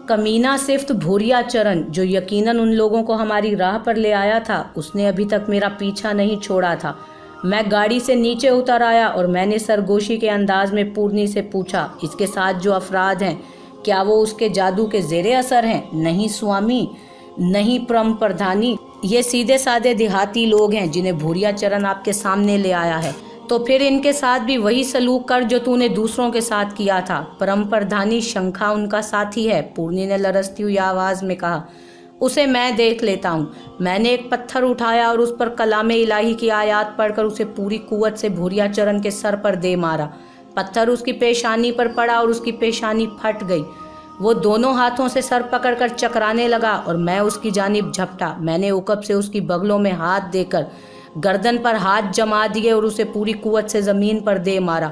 कमीना सिफ्त भूरिया चरण जो यकीनन उन लोगों को हमारी राह पर ले आया था, उसने अभी तक मेरा पीछा नहीं छोड़ा था। मैं गाड़ी से नीचे उतर आया और मैंने सरगोशी के अंदाज में पूर्णी से पूछा, इसके साथ जो अफराद हैं क्या वो उसके जादू के ज़ेरे असर हैं? नहीं स्वामी, नहीं परम प्रधानी, ये सीधे साधे देहाती लोग हैं जिन्हें भूरिया चरण आपके सामने ले आया है। तो फिर इनके साथ भी वही सलूक कर जो तूने दूसरों के साथ किया था। परम प्रधानी शंखा उनका साथी है, पूर्णी ने लरसती हुई आवाज़ में कहा। उसे मैं देख लेता हूँ। मैंने एक पत्थर उठाया और उस पर कलाम इलाही की आयत पढ़कर उसे पूरी कुव्वत से भूरिया चरण के सर पर दे मारा। पत्थर उसकी पेशानी पर पड़ा और उसकी पेशानी फट गई। वो दोनों हाथों से सर पकड़कर चकराने लगा और मैं उसकी जानिब झपटा। मैंने उकब से उसकी बगलों में हाथ देकर गर्दन पर हाथ जमा दिए और उसे पूरी कुव्वत से ज़मीन पर दे मारा।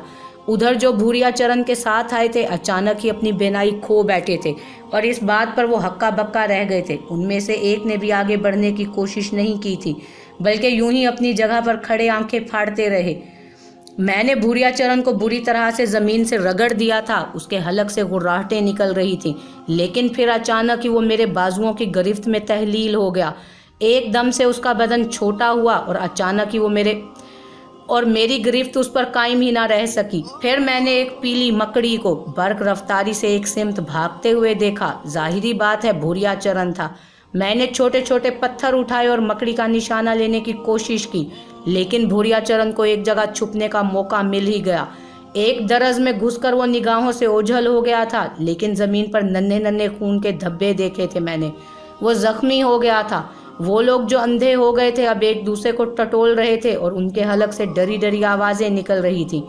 उधर जो भूरिया चरण के साथ आए थे अचानक ही अपनी बेनाई खो बैठे थे और इस बात पर वो हक्का बक्का रह गए थे। उनमें से एक ने भी आगे बढ़ने की कोशिश नहीं की थी, बल्कि यूं ही अपनी जगह पर खड़े आंखें फाड़ते रहे। मैंने भूरिया चरण को बुरी तरह से ज़मीन से रगड़ दिया था। उसके हलक से गुर्राहटें निकल रही थीं, लेकिन फिर अचानक ही वो मेरे बाजुओं की गिरफ्त में तहलील हो गया। एकदम से उसका बदन छोटा हुआ और अचानक ही वो मेरी गिरफ्त उस पर कायम ही ना रह सकी। फिर मैंने एक पीली मकड़ी को बर्क रफ्तारी से एक सिमत भागते हुए देखा। जाहिरी बात है भूरिया चरण था। मैंने छोटे छोटे पत्थर उठाए और मकड़ी का निशाना लेने की कोशिश की, लेकिन भूरिया चरण को एक जगह छुपने का मौका मिल ही गया। एक दरज में घुसकर वो निगाहों से ओझल हो गया था, लेकिन ज़मीन पर नन्हे नन्हे खून के धब्बे देखे थे मैंने। वो ज़ख्मी हो गया था। वो लोग जो अंधे हो गए थे अब एक दूसरे को टटोल रहे थे और उनके हलक से डरी डरी आवाज़ें निकल रही थीं।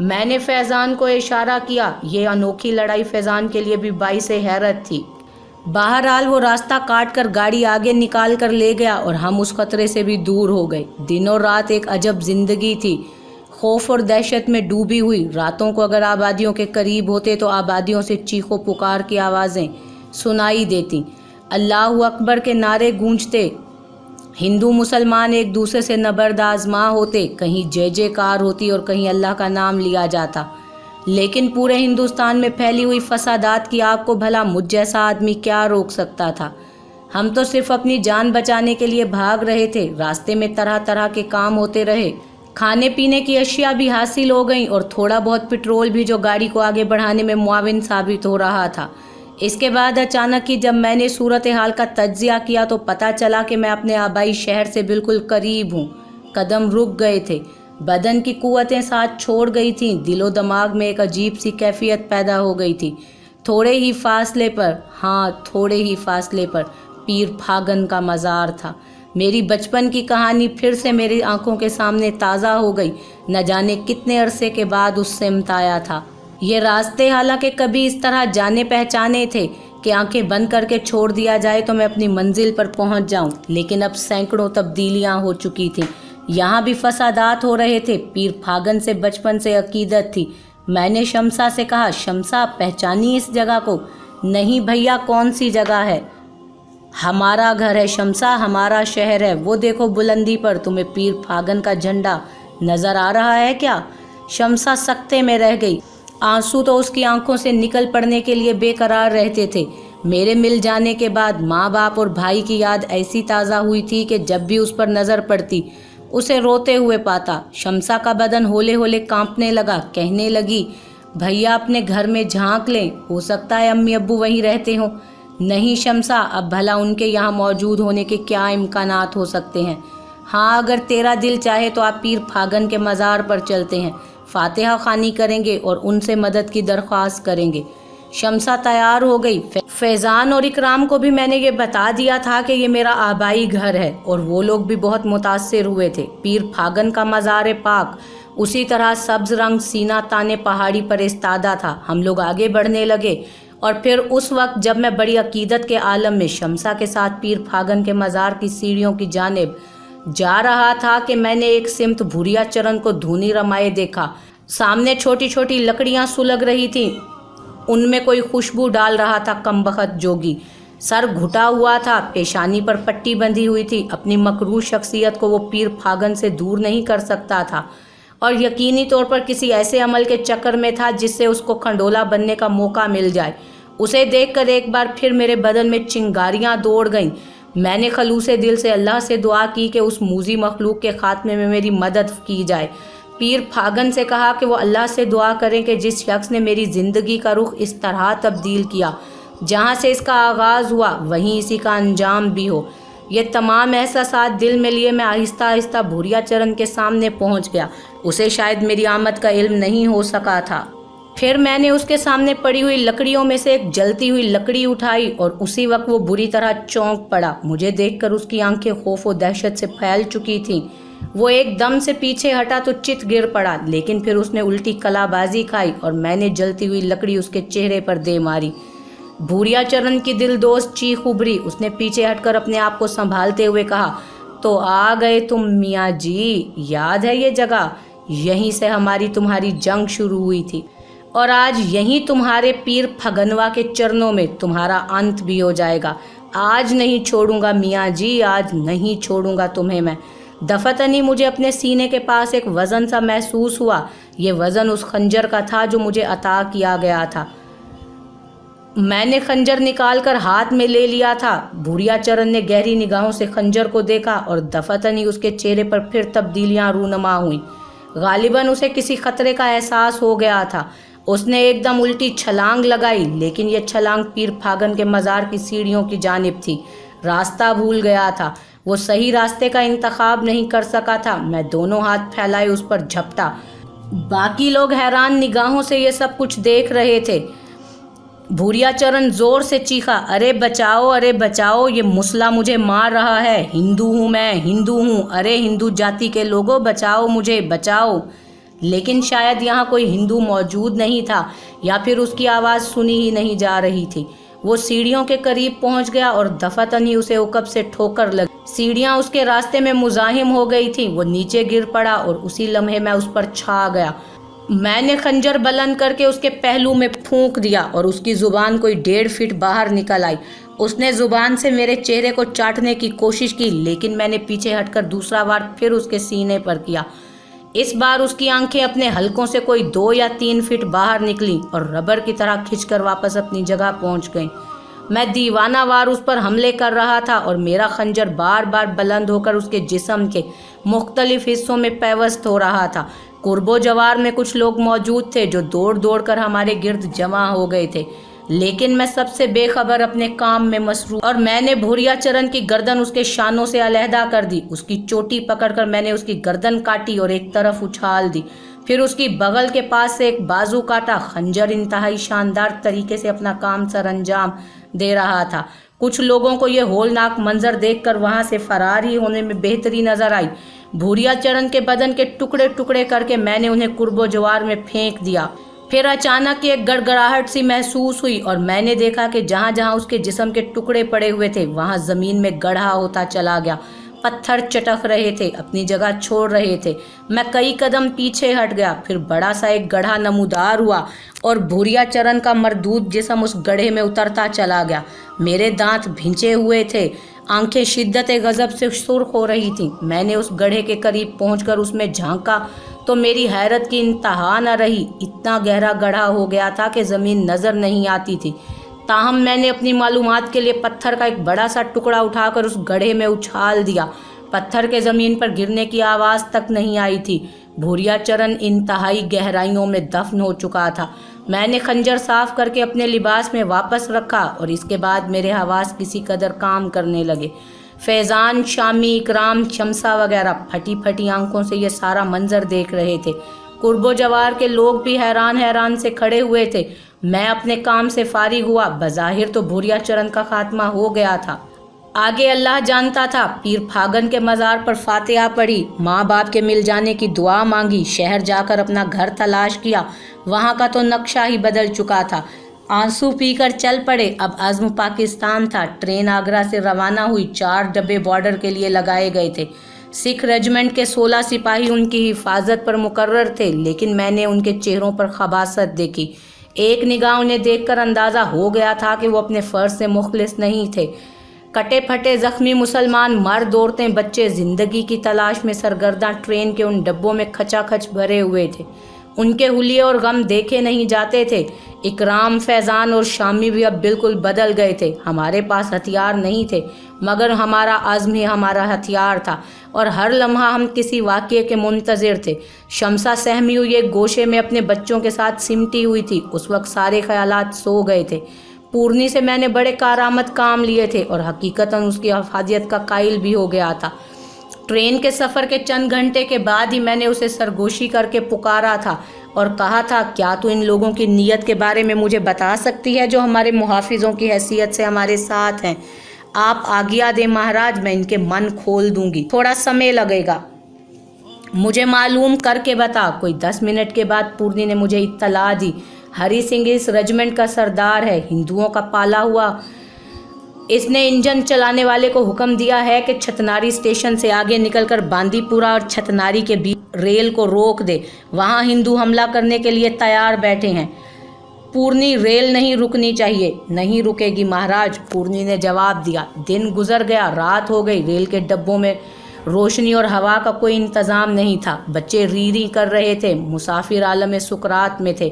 मैंने फैज़ान को इशारा किया। ये अनोखी लड़ाई फैज़ान के लिए भी बाइसे हैरत थी। बहरहाल वो रास्ता काट कर गाड़ी आगे निकाल कर ले गया और हम उस खतरे से भी दूर हो गए। दिन और रात एक अजब जिंदगी थी, खौफ और दहशत में डूबी हुई। रातों को अगर आबादियों के करीब होते तो आबादियों से चीखों पुकार की आवाज़ें सुनाई देती, अल्लाह अकबर के नारे गूंजते, हिंदू मुसलमान एक दूसरे से नबर्द आज़मा होते, कहीं जय जयकार होती और कहीं अल्लाह का नाम लिया जाता। लेकिन पूरे हिंदुस्तान में फैली हुई फसादात की आग को भला मुझ जैसा आदमी क्या रोक सकता था? हम तो सिर्फ अपनी जान बचाने के लिए भाग रहे थे। रास्ते में तरह तरह के काम होते रहे, खाने पीने की अशिया भी हासिल हो गई और थोड़ा बहुत पेट्रोल भी जो गाड़ी को आगे बढ़ाने में मुआविन साबित हो रहा था। इसके बाद अचानक ही जब मैंने सूरत हाल का तज्जिया किया तो पता चला कि मैं अपने आबाई शहर से बिल्कुल करीब हूँ। कदम रुक गए थे, बदन की कुव्वतें साथ छोड़ गई थीं, दिलो दिमाग में एक अजीब सी कैफियत पैदा हो गई थी। थोड़े ही फासले पर पीर फागन का मज़ार था। मेरी बचपन की कहानी फिर से मेरी आंखों के सामने ताज़ा हो गई। न जाने कितने अरसे के बाद उस सिमत आया था। ये रास्ते हालांकि कभी इस तरह जाने पहचाने थे कि आंखें बंद करके छोड़ दिया जाए तो मैं अपनी मंजिल पर पहुंच जाऊं, लेकिन अब सैकड़ों तब्दीलियां हो चुकी थीं। यहाँ भी फसादात हो रहे थे। पीर फागन से बचपन से अकीदत थी। मैंने शमसा से कहा, शमसा पहचानी इस जगह को? नहीं भैया, कौन सी जगह है? हमारा घर है शमसा, हमारा शहर है। वो देखो बुलंदी पर, तुम्हें पीर फागन का झंडा नज़र आ रहा है क्या? शमसा सकते में रह गई। आंसू तो उसकी आंखों से निकल पड़ने के लिए बेकरार रहते थे। मेरे मिल जाने के बाद माँ बाप और भाई की याद ऐसी ताज़ा हुई थी कि जब भी उस पर नज़र पड़ती उसे रोते हुए पाता। शमसा का बदन होले होले कांपने लगा। कहने लगी, भैया अपने घर में झांक लें, हो सकता है अम्मी अब्बू वहीं रहते हों। नहीं शमसा, अब भला उनके यहाँ मौजूद होने के क्या इम्कानात हो सकते हैं? हाँ, अगर तेरा दिल चाहे तो आप पीर फागन के मज़ार पर चलते हैं, फातिहा खानी करेंगे और उनसे मदद की दरख्वास्त करेंगे। शमसा तैयार हो गई। फैज़ान और इकराम को भी मैंने ये बता दिया था कि ये मेरा आबाई घर है और वो लोग भी बहुत मुतासिर हुए थे। पीर फागन का मज़ार पाक उसी तरह सब्ज़ रंग सीना ताने पहाड़ी पर इस्तादा था। हम लोग आगे बढ़ने लगे और फिर उस वक्त जब मैं बड़ी अकीदत के आलम में शमसा के साथ पीर फागन के मज़ार की सीढ़ियों की जानिब जा रहा था कि मैंने एक सिमत भूरिया चरण को धूनी रमाए देखा। सामने छोटी छोटी लकड़ियां सुलग रही थीं, उनमें कोई खुशबू डाल रहा था कमबख्त जोगी। सर घुटा हुआ था, पेशानी पर पट्टी बंधी हुई थी। अपनी मकरूह शख्सियत को वो पीर फागन से दूर नहीं कर सकता था और यकीनी तौर पर किसी ऐसे अमल के चक्कर में था जिससे उसको खंडोला बनने का मौका मिल जाए। उसे देखकर एक बार फिर मेरे बदन में चिंगारियां दौड़ गईं। मैंने खलूसे दिल से अल्लाह से दुआ की कि उस मूजी मखलूक के खात्मे में मेरी मदद की जाए। पीर फागन से कहा कि वो अल्लाह से दुआ करें कि जिस शख्स ने मेरी ज़िंदगी का रुख इस तरह तब्दील किया, जहाँ से इसका आगाज़ हुआ वहीं इसी का अंजाम भी हो। ये तमाम एहसासात दिल में लिए मैं आहिस्ता आहिस्ता भूरिया चरण के सामने पहुँच गया। उसे शायद मेरी आमद का इल्म नहीं हो सका था। फिर मैंने उसके सामने पड़ी हुई लकड़ियों में से एक जलती हुई लकड़ी उठाई और उसी वक्त वो बुरी तरह चौंक पड़ा। मुझे देखकर उसकी आंखें खौफ और दहशत से फैल चुकी थीं। वो एकदम से पीछे हटा तो चित गिर पड़ा, लेकिन फिर उसने उल्टी कलाबाजी खाई और मैंने जलती हुई लकड़ी उसके चेहरे पर दे मारी। भूरिया चरण की दिलदोज़ चीख उभरी। उसने पीछे हटकर अपने आप को संभालते हुए कहा, तो आ गए तुम मियाँ जी, याद है ये जगह? यहीं से हमारी तुम्हारी जंग शुरू हुई थी और आज यहीं तुम्हारे पीर फगनवा के चरणों में तुम्हारा अंत भी हो जाएगा। आज नहीं छोड़ूंगा मियाँ जी, आज नहीं छोड़ूंगा तुम्हें मैं। दफतनी मुझे अपने सीने के पास एक वज़न सा महसूस हुआ। ये वज़न उस खंजर का था जो मुझे अता किया गया था। मैंने खंजर निकालकर हाथ में ले लिया था। भूरिया चरण ने गहरी निगाहों से खंजर को देखा और दफतनी उसके चेहरे पर फिर तब्दीलियां रूनुमा हुईं। गालिबन उसे किसी खतरे का एहसास हो गया था। उसने एकदम उल्टी छलांग लगाई, लेकिन यह छलांग पीर फागन के मज़ार की सीढ़ियों की जानिब थी। रास्ता भूल गया था। वो सही रास्ते का इंतखाब नहीं कर सका था। मैं दोनों हाथ फैलाए उस पर झपटा। बाकी लोग हैरान निगाहों से ये सब कुछ देख रहे थे। भूरिया चरण जोर से चीखा, अरे बचाओ, अरे बचाओ, ये मुसला मुझे मार रहा है। हिंदू हूँ मैं, हिंदू हूँ, अरे हिंदू जाति के लोगों बचाओ मुझे, बचाओ। लेकिन शायद यहाँ कोई हिंदू मौजूद नहीं था या फिर उसकी आवाज़ सुनी ही नहीं जा रही थी। वो सीढ़ियों के करीब पहुँच गया और दफातन ही उसे उकब से ठोकर लगी। सीढ़ियाँ उसके रास्ते में मुजाहिम हो गई थीं। वो नीचे गिर पड़ा और उसी लम्हे मैं उस पर छा गया। मैंने खंजर बुलंद करके उसके पहलू में फूंक दिया और उसकी ज़ुबान कोई 1.5 फीट बाहर निकल आई। उसने ज़ुबान से मेरे चेहरे को चाटने की कोशिश की, लेकिन मैंने पीछे हटकर दूसरा वार फिर उसके सीने पर किया। इस बार उसकी आंखें अपने हलकों से कोई 2 या 3 फीट बाहर निकलीं और रबर की तरह खिंचकर वापस अपनी जगह पहुंच गईं। मैं दीवाना वार उस पर हमले कर रहा था और मेरा खंजर बार बार बुलंद होकर उसके जिस्म के मुख्तलिफ हिस्सों में पैवस्त हो रहा था। कुर्बो जवार में कुछ लोग मौजूद थे जो दौड़ दौड़ कर हमारे गिर्द जमा हो गए थे, लेकिन मैं सबसे बेखबर अपने काम में मसरूफ। और मैंने भूरिया चरण की गर्दन उसके शानों से अलहदा कर दी। उसकी चोटी पकड़कर मैंने उसकी गर्दन काटी और एक तरफ उछाल दी। फिर उसकी बगल के पास से एक बाजू काटा। खंजर इंतहाई शानदार तरीके से अपना काम सर अंजाम दे रहा था। कुछ लोगों को यह होलनाक मंजर देखकर वहां से फरार ही होने में बेहतरी नजर आई। भूरिया चरण के बदन के टुकड़े टुकड़े करके मैंने उन्हें कुर्बो जवार में फेंक दिया। फिर अचानक एक गड़गड़ाहट सी महसूस हुई और मैंने देखा कि जहाँ जहाँ उसके जिस्म के टुकड़े पड़े हुए थे वहाँ ज़मीन में गड्ढा होता चला गया। पत्थर चटक रहे थे, अपनी जगह छोड़ रहे थे। मैं कई कदम पीछे हट गया। फिर बड़ा सा एक गड्ढा नमूदार हुआ और भूरिया चरण का मरदूद जिस्म उस गड्ढे में उतरता चला गया। मेरे दांत भिंचे हुए थे, आंखें शिद्दत गज़ब से सुर्ख हो रही थीं। मैंने उस गड्ढे के करीब पहुंचकर उसमें झांका तो मेरी हैरत की इंतहा न रही। इतना गहरा गड्ढा हो गया था कि ज़मीन नज़र नहीं आती थी। ताहम मैंने अपनी मालूमात के लिए पत्थर का एक बड़ा सा टुकड़ा उठाकर उस गड्ढे में उछाल दिया। पत्थर के ज़मीन पर गिरने की आवाज़ तक नहीं आई थी। भूरिया चरण इंतहाई गहराइयों में दफन हो चुका था। मैंने खंजर साफ करके अपने लिबास में वापस रखा और इसके बाद मेरे हवास किसी कदर काम करने लगे। फैज़ान, शामी, इकराम, शमसा वगैरह फटी फटी आंखों से ये सारा मंजर देख रहे थे। कुर्बो जवार के लोग भी हैरान हैरान से खड़े हुए थे। मैं अपने काम से फारिग हुआ। बज़ाहिर तो भूरिया चरण का खात्मा हो गया था, आगे अल्लाह जानता था। पीर फागन के मज़ार पर फातिहा पढ़ी, माँ बाप के मिल जाने की दुआ मांगी, शहर जाकर अपना घर तलाश किया। वहाँ का तो नक्शा ही बदल चुका था। आंसू पीकर चल पड़े। अब अज़्म पाकिस्तान था। ट्रेन आगरा से रवाना हुई। 4 डब्बे बॉर्डर के लिए लगाए गए थे। सिख रेजिमेंट के 16 सिपाही उनकी हिफाजत पर मुकर्रर थे, लेकिन मैंने उनके चेहरों पर खबासत देखी। एक निगाह उन्हें देखकर अंदाज़ा हो गया था कि वो अपने फ़र्ज से मुखलिस नहीं थे। कटे फटे ज़ख्मी मुसलमान मर्द, औरतें, बच्चे ज़िंदगी की तलाश में सरगर्दा ट्रेन के उन डब्बों में खचाखच भरे हुए थे। उनके हुलिये और गम देखे नहीं जाते थे। इकराम, फैज़ान और शामी भी अब बिल्कुल बदल गए थे। हमारे पास हथियार नहीं थे, मगर हमारा अज़्म ही हमारा हथियार था और हर लम्हा हम किसी वाक़ये के मुंतज़िर थे। शम्सा सहमी हुई एक गोशे में अपने बच्चों के साथ सिमटी हुई थी। उस वक्त सारे ख़यालात सो गए थे। पूर्णी से मैंने बड़े कारआमद काम लिए थे और हकीकतन उसकी हिफाज़त का कायल भी हो गया था। ट्रेन के सफ़र के चंद घंटे के बाद ही मैंने उसे सरगोशी करके पुकारा था और कहा था, क्या तू इन लोगों की नीयत के बारे में मुझे बता सकती है जो हमारे मुहाफ़िज़ों की हैसियत से हमारे साथ हैं? आप आज्ञा दें महाराज, मैं इनके मन खोल दूंगी। थोड़ा समय लगेगा, मुझे मालूम करके बता। कोई 10 मिनट के बाद पूर्णी ने मुझे इत्तला दी, हरी सिंह इस रेजिमेंट का सरदार है, हिंदुओं का पाला हुआ। इसने इंजन चलाने वाले को हुक्म दिया है कि छतनारी स्टेशन से आगे निकलकर बांदीपुरा और छतनारी के बीच रेल को रोक दे। वहाँ हिंदू हमला करने के लिए तैयार बैठे हैं। पूर्णी, रेल नहीं रुकनी चाहिए। नहीं रुकेगी महाराज, पूर्णी ने जवाब दिया। दिन गुजर गया, रात हो गई। रेल के डब्बों में रोशनी और हवा का कोई इंतज़ाम नहीं था। बच्चे री री कर रहे थे, मुसाफिर आलम सुकरात में थे।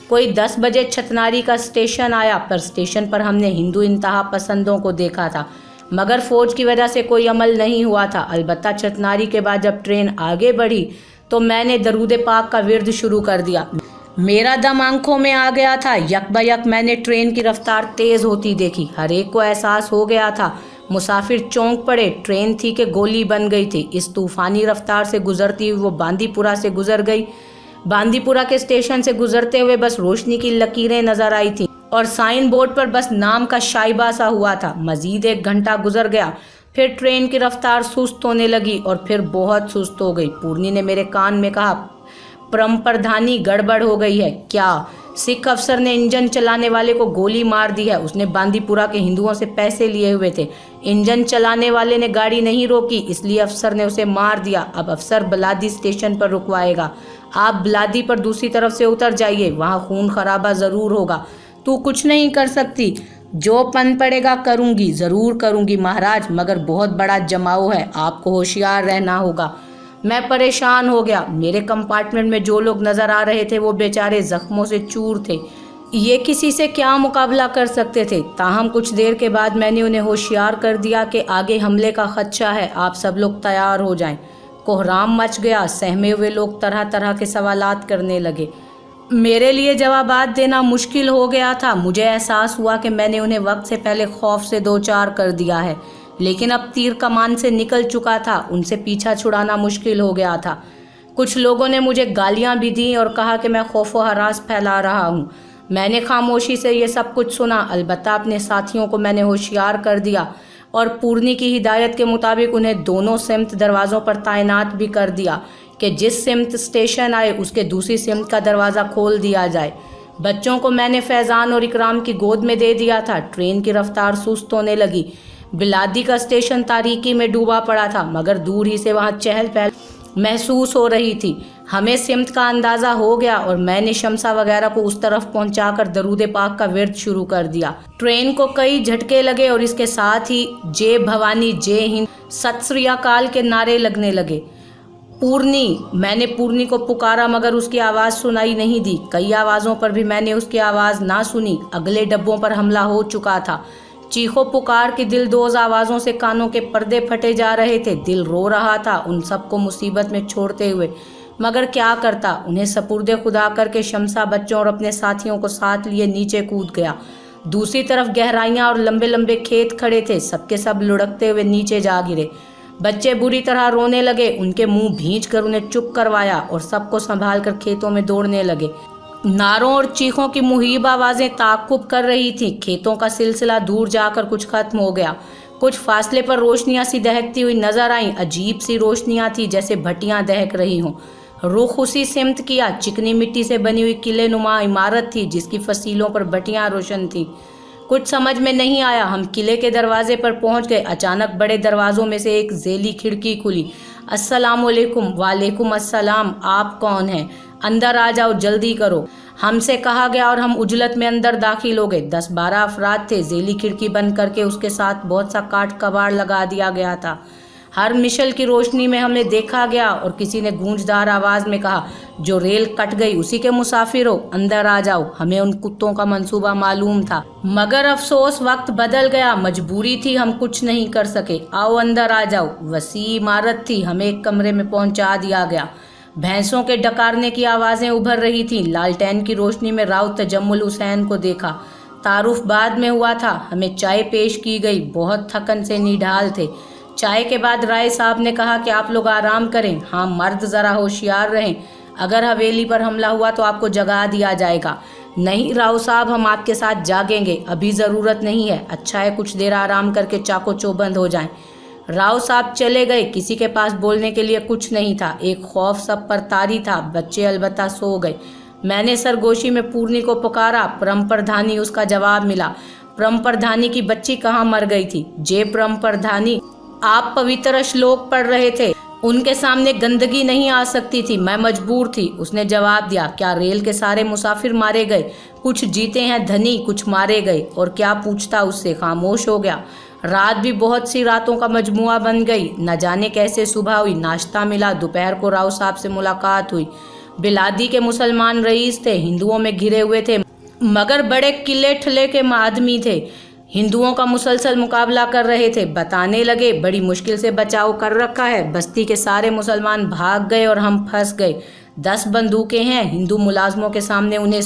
कोई 10 बजे छतनारी का स्टेशन आया, पर स्टेशन पर हमने हिंदू इंतहा पसंदों को देखा था, मगर फ़ौज की वजह से कोई अमल नहीं हुआ था। अलबत्ता छतनारी के बाद जब ट्रेन आगे बढ़ी तो मैंने दरूद पाक का विर्द शुरू कर दिया। मेरा दम आंखों में आ गया था। यक बयक मैंने ट्रेन की रफ्तार तेज़ होती देखी। हर एक को एहसास हो गया था। मुसाफिर चौंक पड़े। ट्रेन थी कि गोली बन गई थी। इस तूफ़ानी रफ्तार से गुजरती हुई वो बांदीपुरा से गुजर गई। बांदीपुरा के स्टेशन से गुजरते हुए बस रोशनी की लकीरें नजर आई थीं और साइन बोर्ड पर बस नाम का शाइबा सा हुआ था। मजीद 1 घंटा गुजर गया, फिर ट्रेन की रफ्तार सुस्त होने लगी और फिर बहुत सुस्त हो गई। पूर्णी ने मेरे कान में कहा, परम प्रधानी, गड़बड़ हो गई है। क्या? सिख अफसर ने इंजन चलाने वाले को गोली मार दी है। उसने बांदीपुरा के हिंदुओं से पैसे लिए हुए थे। इंजन चलाने वाले ने गाड़ी नहीं रोकी, इसलिए अफसर ने उसे मार दिया। अब अफसर बलादी स्टेशन पर रुकवाएगा। आप बलादी पर दूसरी तरफ से उतर जाइए, वहाँ खून खराबा ज़रूर होगा। तू कुछ नहीं कर सकती। जो पन पड़ेगा करूँगी, ज़रूर करूँगी महाराज, मगर बहुत बड़ा जमाव है, आपको होशियार रहना होगा। मैं परेशान हो गया। मेरे कंपार्टमेंट में जो लोग नज़र आ रहे थे वो बेचारे ज़ख्मों से चूर थे। ये किसी से क्या मुकाबला कर सकते थे। ताहम कुछ देर के बाद मैंने उन्हें होशियार कर दिया कि आगे हमले का खदशा है, आप सब लोग तैयार हो जाएं। कोहराम मच गया। सहमे हुए लोग तरह तरह के सवालात करने लगे। मेरे लिए जवाबात देना मुश्किल हो गया था। मुझे एहसास हुआ कि मैंने उन्हें वक्त से पहले खौफ से दो चार कर दिया है, लेकिन अब तीर कमान से निकल चुका था। उनसे पीछा छुड़ाना मुश्किल हो गया था। कुछ लोगों ने मुझे गालियां भी दी और कहा कि मैं खौफ व हरास फैला रहा हूँ। मैंने खामोशी से ये सब कुछ सुना। अलबत्ता अपने साथियों को मैंने होशियार कर दिया और पूर्णी की हिदायत के मुताबिक उन्हें दोनों सिमत दरवाज़ों पर तैनात भी कर दिया कि जिस सिमत स्टेशन आए उसके दूसरी सिमत का दरवाज़ा खोल दिया जाए। बच्चों को मैंने फैज़ान और इकराम की गोद में दे दिया था। ट्रेन की रफ्तार सुस्त होने लगी। बिलादी का स्टेशन तारीकी में डूबा पड़ा था, मगर दूर ही से वहाँ चहल पहल महसूस हो रही थी। हमें सिमत का अंदाज़ा हो गया और मैंने शमसा वगैरह को उस तरफ पहुंचाकर दरूद पाक का विर्द शुरू कर दिया। ट्रेन को कई झटके लगे और इसके साथ ही जय भवानी, जय हिंद, सत श्री अकाल के नारे लगने लगे। मैंने पूर्णी को पुकारा, मगर उसकी आवाज़ सुनाई नहीं दी। कई आवाज़ों पर भी मैंने उसकी आवाज़ ना सुनी। अगले डब्बों पर हमला हो चुका था। चीखो पुकार की दिलदोज आवाज़ों से कानों के पर्दे फटे जा रहे थे। दिल रो रहा था उन सबको मुसीबत में छोड़ते हुए, मगर क्या करता। उन्हें सपुर्दे खुदा करके शमसा बच्चों और अपने साथियों को साथ लिए नीचे कूद गया। दूसरी तरफ गहराइयाँ और लंबे लंबे खेत खड़े थे। सबके सब लुढ़कते हुए नीचे जा गिरे। बच्चे बुरी तरह रोने लगे। उनके मुंह भींच कर उन्हें चुप करवाया और सबको संभाल कर खेतों में दौड़ने लगे। नारों और चीखों की मुहीब आवाज़ें ताक़ुब कर रही थीं। खेतों का सिलसिला दूर जाकर कुछ खत्म हो गया। कुछ फासले पर रोशनियां सी दहकती हुई नजर आईं। अजीब सी रोशनियां थीं, जैसे भट्टियां दहक रही हों। रुख उसी सिमत किया। चिकनी मिट्टी से बनी हुई किले नुमा इमारत थी, जिसकी फसीलों पर भट्टियां रोशन थीं। कुछ समझ में नहीं आया। हम किले के दरवाजे पर पहुंच गए। अचानक बड़े दरवाज़ों में से एक ज़ेली खिड़की खुली। अस्सलामुअलैकुम। वालेकुम अस्सलाम। आप कौन हैं? अंदर आ जाओ, जल्दी करो, हमसे कहा गया और हम उजलत में अंदर दाखिल हो गए। 10-12 अफराद थे। ज़ेली खिड़की बंद करके उसके साथ बहुत सा काट कबाड़ लगा दिया गया था। हर मिशल की रोशनी में हमें देखा गया और किसी ने गूंजदार आवाज में कहा, जो रेल कट गई उसी के मुसाफिर हो, अंदर आ जाओ। हमें उन कुत्तों का मंसूबा मालूम था, मगर अफसोस वक्त बदल गया, मजबूरी थी, हम कुछ नहीं कर सके। आओ अंदर आ जाओ। वसी इमारत थी, हमें एक कमरे में पहुंचा दिया गया। भैंसों के डकारने की आवाजें उभर रही थीं। लालटेन की रोशनी में राव तजम्मुल हुसैन को देखा। तारुफ बाद में हुआ था। हमें चाय पेश की गई। बहुत थकन से निढाल थे। चाय के बाद राय साहब ने कहा कि आप लोग आराम करें। हाँ मर्द ज़रा होशियार रहें, अगर हवेली पर हमला हुआ तो आपको जगा दिया जाएगा। नहीं राव साहब, हम आपके साथ जागेंगे, अभी ज़रूरत नहीं है। अच्छा है कुछ देर आराम करके चाको चौबंद हो जाएं। राव साहब चले गए। किसी के पास बोलने के लिए कुछ नहीं था। एक खौफ सब पर तारी था। बच्चे अलबत्ता सो गए। मैंने सरगोशी में पूर्णी को पुकारा। परम प्रधानी, उसका जवाब मिला। परम प्रधानी की बच्ची कहाँ मर गई थी? जे परम प्रधानी, आप पवित्र श्लोक पढ़ रहे थे, उनके सामने गंदगी नहीं आ सकती थी, मैं मजबूर थी। उसने जवाब दिया, क्या रेल के सारे मुसाफिर मारे गए? कुछ जीते हैं धनी, कुछ मारे गए। और क्या पूछता उससे, खामोश हो गया। रात भी बहुत सी रातों का मजमुआ बन गई। न जाने कैसे सुबह हुई। नाश्ता मिला। दोपहर को राव साहब से मुलाकात हुई। बिलादी के मुसलमान रईस थे, हिंदुओं में घिरे हुए थे, मगर बड़े किले ठले के आदमी थे। हिंदुओं का मुसलसल मुकाबला कर रहे थे। बताने लगे, बड़ी मुश्किल से बचाव कर रखा है। बस्ती के सारे मुसलमान भाग गए और हम फंस गए। 10 बंदूकें हैं। हिंदू मुलाजमों के सामने उन्हें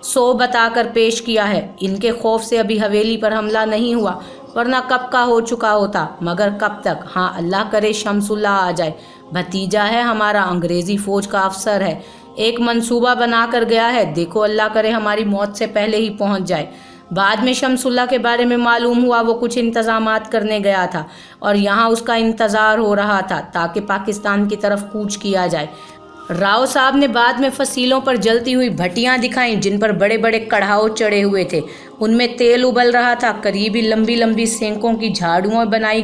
100 बताकर पेश किया है। इनके खौफ से अभी हवेली पर हमला नहीं हुआ, वरना कब का हो चुका होता। मगर कब तक? हाँ अल्लाह करे शमसुल्लाह आ जाए। भतीजा है हमारा, अंग्रेजी फौज का अफसर है। एक मंसूबा बनाकर गया है। देखो अल्लाह करे हमारी मौत से पहले ही पहुंच जाए। बाद में शमसुल्लाह के बारे में मालूम हुआ वो कुछ इंतजामात करने गया था और यहाँ उसका इंतज़ार हो रहा था ताकि पाकिस्तान की तरफ कूच किया जाए। राव साहब ने बाद में फसीलों पर जलती हुई भट्टियाँ दिखाईं जिन पर बड़े बड़े कढ़ाव चढ़े हुए थे। उनमें तेल उबल रहा था। करीबी लंबी लंबी सेंकों की झाड़ियाँ बनाई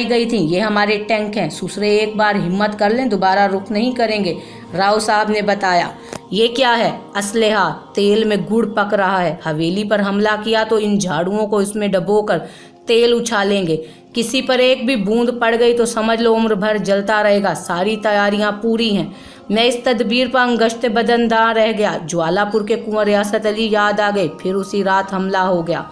गई थीं। ये हमारे टैंक हैं। सुसरे एक बार हिम्मत कर लें, दोबारा रुख नहीं करेंगे। राव साहब ने बताया। ये क्या है? असलहा। तेल में गुड़ पक रहा है। हवेली पर हमला किया तो इन झाड़ुओं को इसमें डबोकर तेल उछालेंगे। किसी पर एक भी बूंद पड़ गई तो समझ लो उम्र भर जलता रहेगा। सारी तैयारियां पूरी हैं। मैं इस तदबीर पर अंगश्त बदनदार रह गया। ज्वालापुर के कुंवर रियासत अली याद आ गए। फिर उसी रात हमला हो गया।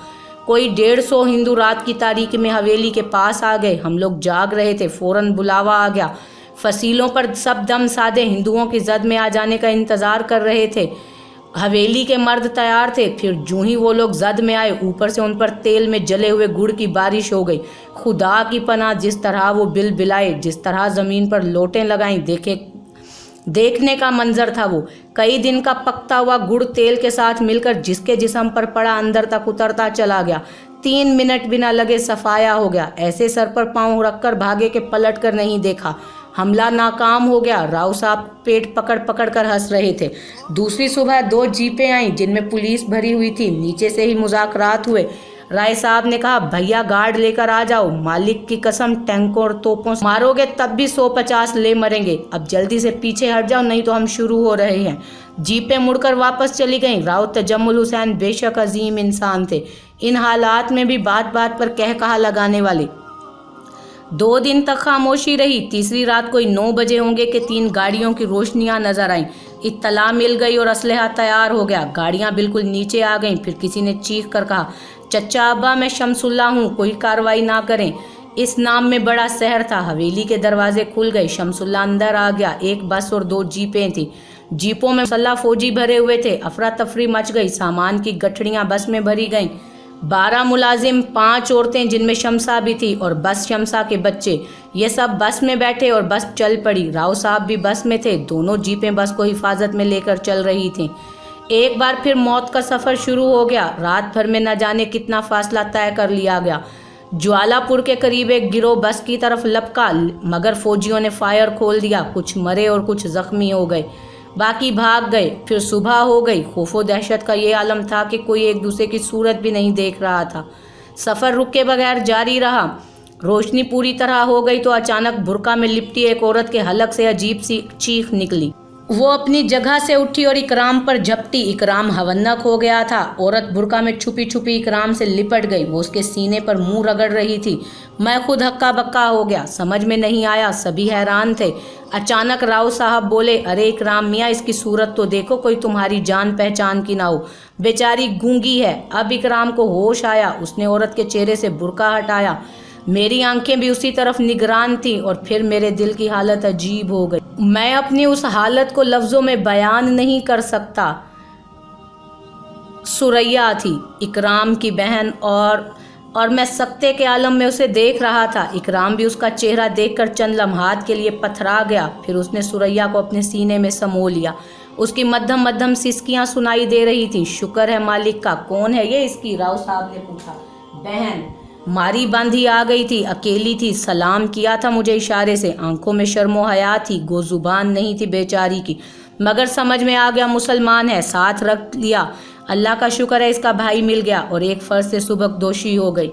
कोई 150 हिंदू रात की तारीख में हवेली के पास आ गए। हम लोग जाग रहे थे, फौरन बुलावा आ गया। फसीलों पर सब दम साधे हिंदुओं की जद में आ जाने का इंतज़ार कर रहे थे। हवेली के मर्द तैयार थे। फिर जूं ही वो लोग जद में आए, ऊपर से उन पर तेल में जले हुए गुड़ की बारिश हो गई। खुदा की पनाह, जिस तरह वो बिल बिलाए, जिस तरह ज़मीन पर लोटें लगाईं, देखने का मंजर था वो। कई दिन का पकता हुआ गुड़ तेल के साथ मिलकर जिसके जिस्म पर पड़ा अंदर तक उतरता चला गया। 3 मिनट बिना लगे सफाया हो गया। ऐसे सर पर पाँव रखकर भागे के पलट कर नहीं देखा। हमला नाकाम हो गया। राव साहब पेट पकड़ पकड़ कर हंस रहे थे। दूसरी सुबह 2 जीपें आईं जिनमें पुलिस भरी हुई थी। नीचे से ही मुज़ाकरात हुए। राय साहब ने कहा, भैया गार्ड लेकर आ जाओ। मालिक की कसम, टैंकों और तोपों से मारोगे तब भी 150 ले मरेंगे। अब जल्दी से पीछे हट जाओ, नहीं तो हम शुरू हो रहे हैं। जीपें मुड़कर वापस चली गईं। राव तजम्मुल हुसैन बेशक अजीम इंसान थे, इन हालात में भी बात बात पर कह कहा लगाने वाले। 2 दिन तक खामोशी रही। तीसरी रात कोई 9 बजे होंगे कि 3 गाड़ियों की रोशनियां नजर आईं। इत्तला मिल गई और असलहा तैयार हो गया। गाड़ियां बिल्कुल नीचे आ गईं। फिर किसी ने चीख कर कहा, चचा अब्बा, मैं शमसुल्लाह हूँ, कोई कार्रवाई ना करें। इस नाम में बड़ा शहर था। हवेली के दरवाजे खुल गए। शमसुल्लाह अंदर आ गया। एक बस और 2 जीपें थी। जीपों में मुसल्लह फौजी भरे हुए थे। अफरा तफरी मच गई। सामान की गठड़ियाँ बस में भरी गईं। 12 मुलाजिम, 5 औरतें जिनमें शमसा भी थी और बस शमसा के बच्चे, ये सब बस में बैठे और बस चल पड़ी। राव साहब भी बस में थे। दोनों जीपें बस को हिफाजत में लेकर चल रही थीं। एक बार फिर मौत का सफ़र शुरू हो गया। रात भर में न जाने कितना फासला तय कर लिया गया। ज्वालापुर के करीब एक गिरोह बस की तरफ लपका, मगर फौजियों ने फायर खोल दिया। कुछ मरे और कुछ जख्मी हो गए, बाकी भाग गए। फिर सुबह हो गई। खौफो दहशत का ये आलम था कि कोई एक दूसरे की सूरत भी नहीं देख रहा था। सफ़र रुके बगैर जारी रहा। रोशनी पूरी तरह हो गई तो अचानक बुर्का में लिपटी एक औरत के हलक से अजीब सी चीख निकली। वो अपनी जगह से उठी और इकराम पर झपटी। इकराम हवन्नक हो गया था। औरत बुर्का में छुपी छुपी इकराम से लिपट गई। वो उसके सीने पर मुंह रगड़ रही थी। मैं खुद हक्का बक्का हो गया, समझ में नहीं आया, सभी हैरान थे। अचानक राव साहब बोले, अरे इकराम मियाँ, इसकी सूरत तो देखो, कोई तुम्हारी जान पहचान की ना हो, बेचारी गूंगी है। अब इकराम को होश आया। उसने औरत के चेहरे से बुर्का हटाया। मेरी आंखें भी उसी तरफ निगरान थीं और फिर मेरे दिल की हालत अजीब हो गई। मैं अपनी उस हालत को लफ्ज़ों में बयान नहीं कर सकता। सुरैया थी, इकराम की बहन, और मैं सकते के आलम में उसे देख रहा था। इकराम भी उसका चेहरा देखकर चंद लम्हात के लिए पथरा गया। फिर उसने सुरैया को अपने सीने में समो लिया। उसकी मध्यम मध्यम सिसकियां सुनाई दे रही थी। शुक्र है मालिक का। कौन है ये इसकी? राव साहब ने पूछा। बहन। मारी बांधी आ गई थी, अकेली थी, सलाम किया था मुझे इशारे से। आंखों में शर्मो हया थी, गो जुबान नहीं थी बेचारी की, मगर समझ में आ गया मुसलमान है, साथ रख लिया। अल्लाह का शुक्र है इसका भाई मिल गया और एक फर्ज से सुबकदोशी हो गई।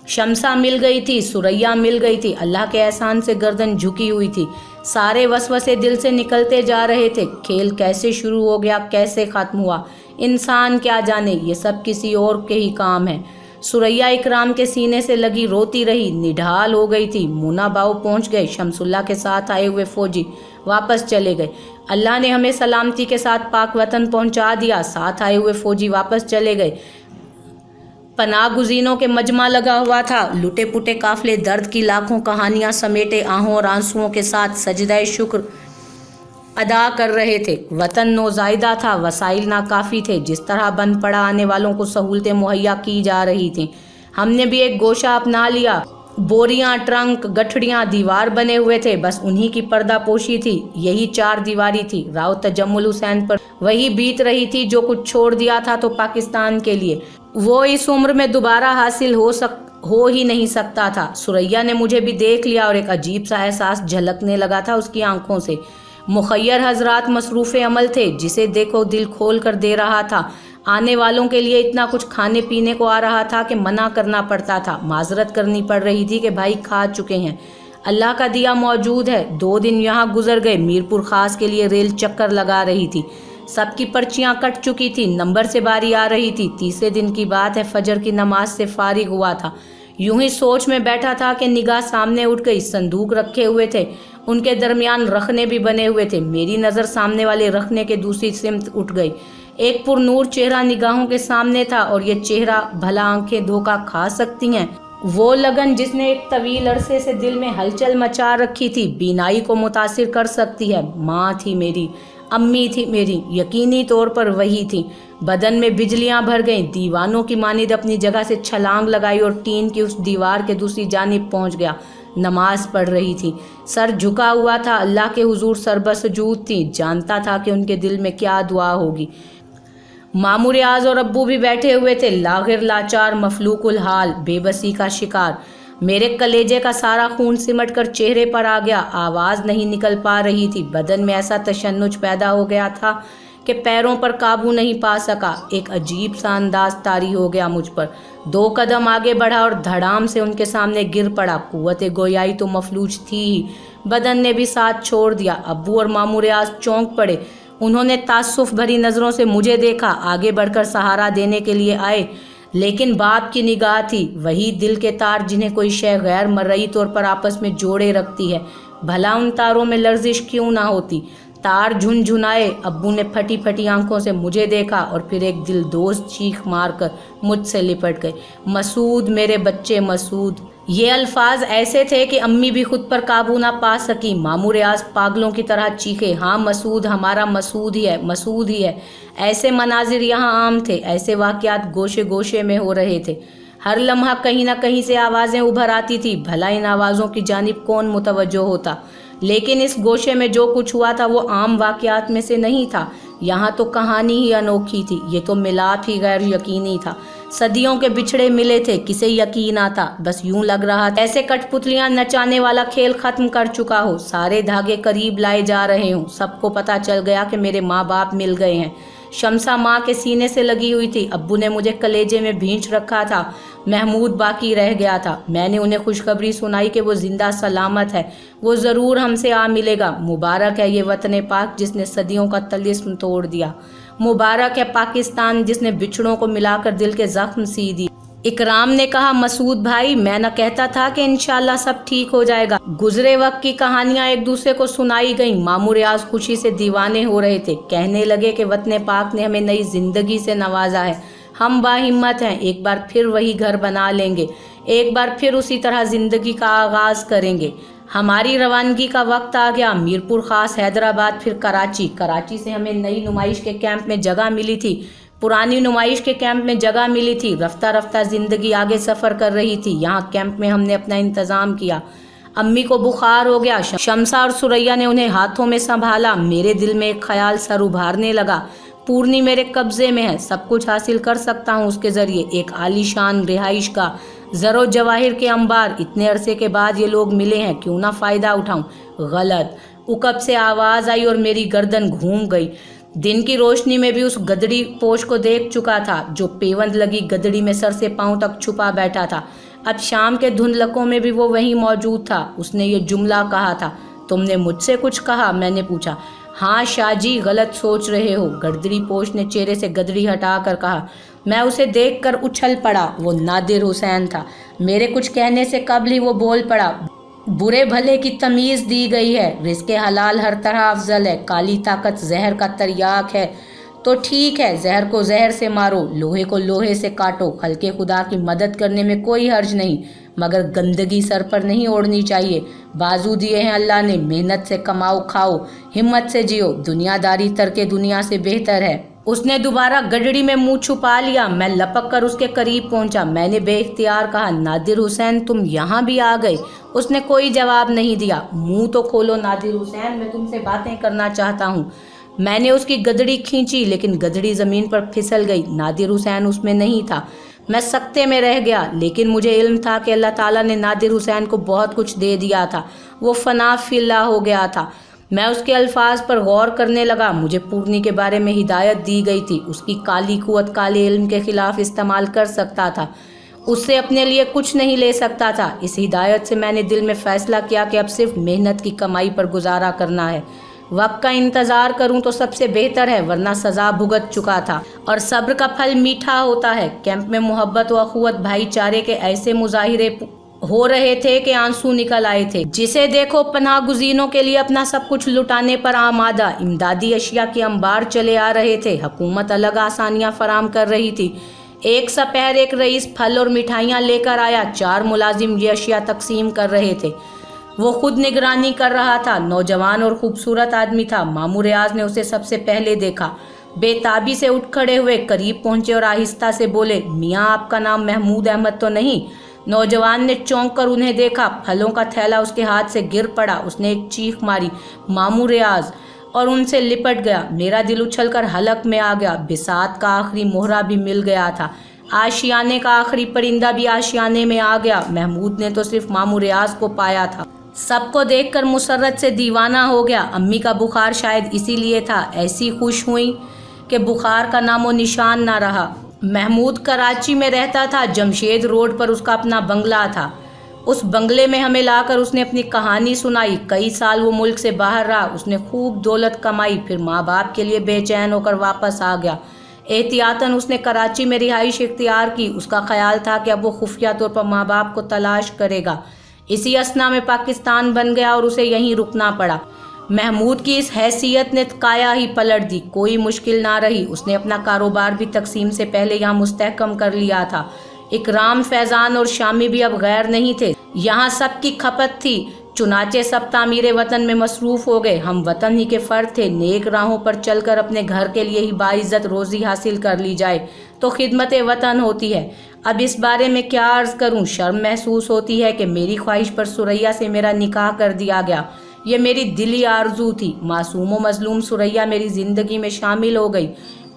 शमसा मिल गई थी, सुरैया मिल गई थी। अल्लाह के एहसान से गर्दन झुकी हुई थी। सारे वसवसे दिल से निकलते जा रहे थे। खेल कैसे शुरू हो गया, कैसे ख़त्म हुआ, इंसान क्या जाने, ये सब किसी और के ही काम है। सुरैया इकराम के सीने से लगी रोती रही, निढाल हो गई थी। मुना बाऊ पहुंच गए। शमसुल्लाह के साथ आए हुए फौजी वापस चले गए। अल्लाह ने हमें सलामती के साथ पाक वतन पहुंचा दिया। साथ आए हुए फौजी वापस चले गए। पनाह गुज़ीनों के मजमा लगा हुआ था। लुटे पुटे काफिले दर्द की लाखों कहानियां समेटे आहों और आंसुओं के साथ सजदाए शुक्र अदा कर रहे थे। वतन नौज़ायदा था, वसाइल नाकाफ़ी थे। जिस तरह बंद पड़ा आने वालों को सहूलतें मुहैया की जा रही थीं, हमने भी एक गोशा अपना लिया। बोरियां, ट्रंक, गठड़ियां, दीवार बने हुए थे, बस उन्हीं की पर्दा पोशी थी। यही चार दीवारी थी। राव तजम्मुल हुसैन पर वही बीत रही थी जो कुछ छोड़ दिया था तो पाकिस्तान के लिए वो इस उम्र में दोबारा हासिल हो ही नहीं सकता था। सुरैया ने मुझे भी देख लिया और एक अजीब सा एहसास झलकने लगा था उसकी आंखों से। मुखय्यर हजरात मसरूफ़ अमल थे, जिसे देखो दिल खोल कर दे रहा था। आने वालों के लिए इतना कुछ खाने पीने को आ रहा था कि मना करना पड़ता था, माजरत करनी पड़ रही थी कि भाई खा चुके हैं। अल्लाह का दिया मौजूद है। 2 दिन यहाँ गुजर गए। मीरपुर खास के लिए रेल चक्कर लगा रही थी। सबकी पर्चियाँ कट चुकी थी, नंबर से बारी आ रही थी। तीसरे दिन की बात है, फजर की नमाज से फारिग हुआ था। यूं ही सोच में बैठा था कि निगाह सामने उठ गई। संदूक रखे हुए थे, उनके दरमियान रखने भी बने हुए थे। मेरी नज़र सामने वाले रखने के दूसरी सिमत उठ गई। एक पुरनूर चेहरा निगाहों के सामने था और ये चेहरा भला आंखें धोखा खा सकती हैं? वो लगन जिसने एक तवील अरसे से दिल में हलचल मचा रखी थी, बीनाई को मुतासिर कर सकती है। माँ थी मेरी, अम्मी थी मेरी, यकीनी तौर पर वही थी। बदन में बिजलियां भर गईं। दीवानों की मानिद अपनी जगह से छलांग लगाई और टीन की उस दीवार के दूसरी जानिब पहुंच गया। नमाज पढ़ रही थी, सर झुका हुआ था। अल्लाह के हुजूर सरबसजूद थी। जानता था कि उनके दिल में क्या दुआ होगी। मामूर आज़ और अब्बू भी बैठे हुए थे, लागिर, लाचार, मफलूकुल हाल, बेबसी का शिकार। मेरे कलेजे का सारा खून सिमट कर चेहरे पर आ गया। आवाज़ नहीं निकल पा रही थी। बदन में ऐसा तशन्नुज पैदा हो गया था कि पैरों पर काबू नहीं पा सका। एक अजीब सा अंदाज तारी हो गया मुझ पर। 2 कदम आगे बढ़ा और धड़ाम से उनके सामने गिर पड़ा। कुव्वत गोयाई तो मफलूज थी ही, बदन ने भी साथ छोड़ दिया। अब्बू और मामूर आज़ चौंक पड़े। उन्होंने तासुफ भरी नज़रों से मुझे देखा। आगे बढ़कर सहारा देने के लिए आए, लेकिन बाप की निगाह थी। वही दिल के तार जिन्हें कोई शय गैर मर्रई तौर पर आपस में जोड़े रखती है। भला उन तारों में लर्जिश क्यों ना होती? तार झुनझुनाए। अब्बू ने फटी फटी आंखों से मुझे देखा और फिर एक दिलदोज़ चीख मारकर मुझसे लिपट गए। मसूद, मेरे बच्चे मसूद। ये अल्फाज ऐसे थे कि अम्मी भी खुद पर काबू ना पा सकी। मामूर आज़ पागलों की तरह चीखे, हाँ मसूद, हमारा मसूद ही है, मसूद ही है। ऐसे मनाजिर यहाँ आम थे। ऐसे वाक़यात गोशे गोशे में हो रहे थे। हर लम्हा कहीं ना कहीं से आवाज़ें उभर आती थी। भला इन आवाज़ों की जानिब कौन मुतवज्जो होता? लेकिन इस गोशे में जो कुछ हुआ था वो आम वाक़यात में से नहीं था। यहाँ तो कहानी ही अनोखी थी। ये तो मिलाप ही गैर यकीनी था। सदियों के बिछड़े मिले थे, किसे यकीन आता? बस यूं लग रहा था ऐसे कठपुतलियां नचाने वाला खेल खत्म कर चुका हो, सारे धागे करीब लाए जा रहे हों। सबको पता चल गया कि मेरे माँ बाप मिल गए हैं। शमसा माँ के सीने से लगी हुई थी। अब्बू ने मुझे कलेजे में भींच रखा था। महमूद बाकी रह गया था। मैंने उन्हें खुशखबरी सुनाई कि वो जिंदा सलामत है, वो ज़रूर हमसे आ मिलेगा। मुबारक है ये वतन पाक जिसने सदियों का तलिस्म तोड़ दिया। मुबारक है पाकिस्तान जिसने बिछड़ों को मिलाकर दिल के जख्म सी दिए। इकराम ने कहा, मसूद भाई, मैं न कहता था कि इंशाल्लाह सब ठीक हो जाएगा। गुजरे वक्त की कहानियां एक दूसरे को सुनाई गईं। मामू रियाज खुशी से दीवाने हो रहे थे। कहने लगे कि वतन पाक ने हमें नई जिंदगी से नवाजा है, हम बाहिम्मत हैं, एक बार फिर वही घर बना लेंगे, एक बार फिर उसी तरह जिंदगी का आगाज करेंगे। हमारी रवानगी का वक्त आ गया। मीरपुर खास, हैदराबाद, फिर कराची। कराची से हमें नई नुमाइश के कैंप में जगह मिली थी, पुरानी नुमाइश के कैंप में जगह मिली थी। रफ्ता रफ्ता जिंदगी आगे सफ़र कर रही थी। यहाँ कैंप में हमने अपना इंतज़ाम किया। अम्मी को बुखार हो गया। शमसा और सुरैया ने उन्हें हाथों में संभाला। मेरे दिल में एक ख्याल सर उभारने लगा, पूर्णी मेरे कब्जे में है, सब कुछ हासिल कर सकता हूँ उसके ज़रिए। एक आलीशान रिहाइश का ज़रो जवाहिर के अंबार। इतने अरसे के बाद ये लोग मिले हैं, क्यों ना फ़ायदा उठाऊं। गलत। उकब से आवाज़ आई और मेरी गर्दन घूम गई। दिन की रोशनी में भी उस गदड़ी पोश को देख चुका था जो पेवंद लगी गदड़ी में सर से पांव तक छुपा बैठा था। अब शाम के धुंधलकों में भी वो वहीं मौजूद था। उसने ये जुमला कहा था, तुमने मुझसे कुछ कहा? मैंने पूछा। हाँ शाहजी, गलत सोच रहे हो। गदड़ी पोश ने चेहरे से गदड़ी हटाकर कहा। मैं उसे देखकर उछल पड़ा। वो नादिर हुसैन था। मेरे कुछ कहने से कबल ही वो बोल पड़ा। बुरे भले की तमीज़ दी गई है, रिज़्क़े हलाल हर तरह अफजल है। काली ताकत जहर का तरियाक है तो ठीक है, जहर को जहर से मारो, लोहे को लोहे से काटो। खल्के खुदा की मदद करने में कोई हर्ज नहीं, मगर गंदगी सर पर नहीं ओढ़नी चाहिए। बाजू दिए हैं अल्लाह ने, मेहनत से कमाओ खाओ, हिम्मत से जियो, दुनियादारी तरके दुनिया से बेहतर है। उसने दोबारा गडड़ी में मुंह छुपा लिया। मैं लपक कर उसके करीब पहुंचा। मैंने बेइख्तियार कहा, नादिर हुसैन तुम यहाँ भी आ गए। उसने कोई जवाब नहीं दिया। मुंह तो खोलो नादिर हुसैन, मैं तुमसे बातें करना चाहता हूँ। मैंने उसकी गदड़ी खींची, लेकिन गदड़ी ज़मीन पर फिसल गई। नादिर हुसैन उसमें नहीं था। मैं सकते में रह गया, लेकिन मुझे इल्म था कि अल्लाह ताला ने नादिर हुसैन को बहुत कुछ दे दिया था। वो फना फिल्ला हो गया था। मैं उसके अल्फाज पर गौर करने लगा। मुझे पूर्णी के बारे में हिदायत दी गई थी। उसकी काली कुव्वत काले इल्म के खिलाफ इस्तेमाल कर सकता था, उससे अपने लिए कुछ नहीं ले सकता था। इस हिदायत से मैंने दिल में फ़ैसला किया कि अब सिर्फ मेहनत की कमाई पर गुजारा करना है। वक्त का इंतज़ार करूं तो सबसे बेहतर है, वरना सज़ा भुगत चुका था और सब्र का फल मीठा होता है। कैंप में मोहब्बत व अखुवत भाईचारे के ऐसे मुजाहिरे हो रहे थे कि आंसू निकल आए थे। जिसे देखो पनाह गुज़ीनों के लिए अपना सब कुछ लुटाने पर आमादा। इमदादी अशिया के अंबार चले आ रहे थे। हुकूमत अलग आसानियाँ फराम कर रही थी। एक सपहर एक रईस फल और मिठाइयाँ लेकर आया। 4 मुलाजिम ये अशिया तकसीम कर रहे थे। वो खुद निगरानी कर रहा था। नौजवान और खूबसूरत आदमी था। मामू रियाज ने उसे सबसे पहले देखा। बेताबी से उठ खड़े हुए करीब पहुंचे और आहिस्ता से बोले, मियाँ आपका नाम महमूद अहमद तो नहीं? नौजवान ने चौंक कर उन्हें देखा। फलों का थैला उसके हाथ से गिर पड़ा। उसने एक चीख मारी, मामू रियाज, और उनसे लिपट गया। मेरा दिल उछलकर हलक में आ गया। बिसात का आखिरी मोहरा भी मिल गया था। आशियाने का आखिरी परिंदा भी आशियाने में आ गया। महमूद ने तो सिर्फ मामू रियाज को पाया था। सबको देखकर मुसर्रत से दीवाना हो गया। अम्मी का बुखार शायद इसीलिए था, ऐसी खुश हुई कि बुखार का नामो निशान ना रहा। महमूद कराची में रहता था। जमशेद रोड पर उसका अपना बंगला था। उस बंगले में हमें लाकर उसने अपनी कहानी सुनाई। कई साल वो मुल्क से बाहर रहा। उसने खूब दौलत कमाई, फिर माँ बाप के लिए बेचैन होकर वापस आ गया। एहतियातन उसने कराची में रिहाइश इख्तियार की। उसका ख्याल था कि अब वो खुफिया तौर पर माँ बाप को तलाश करेगा। इसी असना में पाकिस्तान बन गया और उसे यहीं रुकना पड़ा। महमूद की इस हैसियत ने काया ही पलट दी। कोई मुश्किल ना रही। उसने अपना कारोबार भी तकसीम से पहले यहाँ मुस्तहकम कर लिया था। इकराम, फैज़ान और शामी भी अब गैर नहीं थे। यहाँ सबकी खपत थी। चुनाचे सब तामीरे वतन में मसरूफ़ हो गए। हम वतन ही के फ़र्द थे। नेक राहों पर चलकर अपने घर के लिए ही बाइज़्ज़त रोज़ी हासिल कर ली जाए तो खिदमत वतन होती है। अब इस बारे में क्या अर्ज़ करूँ। शर्म महसूस होती है कि मेरी ख्वाहिश पर सुरैया से मेरा निकाह कर दिया गया। ये मेरी दिली आरजू थी। मासूम व मजलूम सुरैया मेरी ज़िंदगी में शामिल हो गई।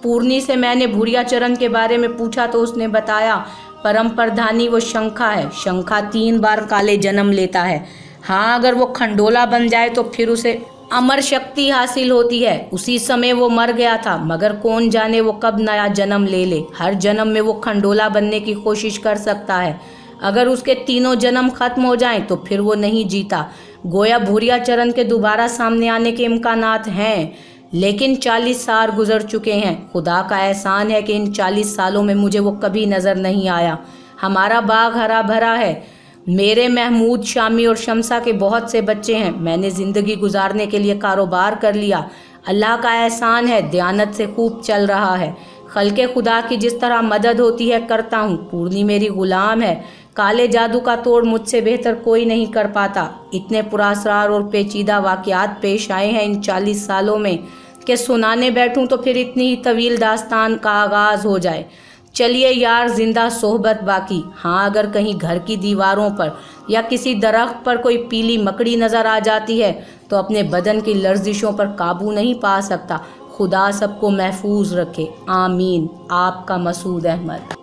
पूर्णी से मैंने भूरिया चरण के बारे में पूछा तो उसने बताया, परम प्रधानी वो शंखा है। शंखा 3 बार काले जन्म लेता है। हाँ, अगर वो खंडोला बन जाए तो फिर उसे अमर शक्ति हासिल होती है। उसी समय वो मर गया था, मगर कौन जाने वो कब नया जन्म ले ले। हर जन्म में वो खंडोला बनने की कोशिश कर सकता है। अगर उसके तीनों जन्म खत्म हो जाएं तो फिर वो नहीं जीता। गोया भूरिया चरण के दोबारा सामने आने के इम्कानात हैं, लेकिन 40 साल गुजर चुके हैं। खुदा का एहसान है कि इन 40 सालों में मुझे वो कभी नज़र नहीं आया। हमारा बाग हरा भरा है। मेरे महमूद, शामी और शमसा के बहुत से बच्चे हैं। मैंने ज़िंदगी गुजारने के लिए कारोबार कर लिया। अल्लाह का एहसान है, दयानत से खूब चल रहा है। खल्के खुदा की जिस तरह मदद होती है करता हूँ। पूर्णी मेरी ग़ुलाम है। काले जादू का तोड़ मुझसे बेहतर कोई नहीं कर पाता। इतने पुरअसरार और पेचीदा वाक़यात पेश आए हैं इन 40 सालों में कि सुनाने बैठूं तो फिर इतनी ही तवील दास्तान का आगाज़ हो जाए। चलिए यार, जिंदा सोहबत बाकी। हाँ, अगर कहीं घर की दीवारों पर या किसी दरख्त पर कोई पीली मकड़ी नज़र आ जाती है तो अपने बदन की लर्जिशों पर काबू नहीं पा सकता। खुदा सबको महफूज रखे, आमीन। आपका मसूद अहमद।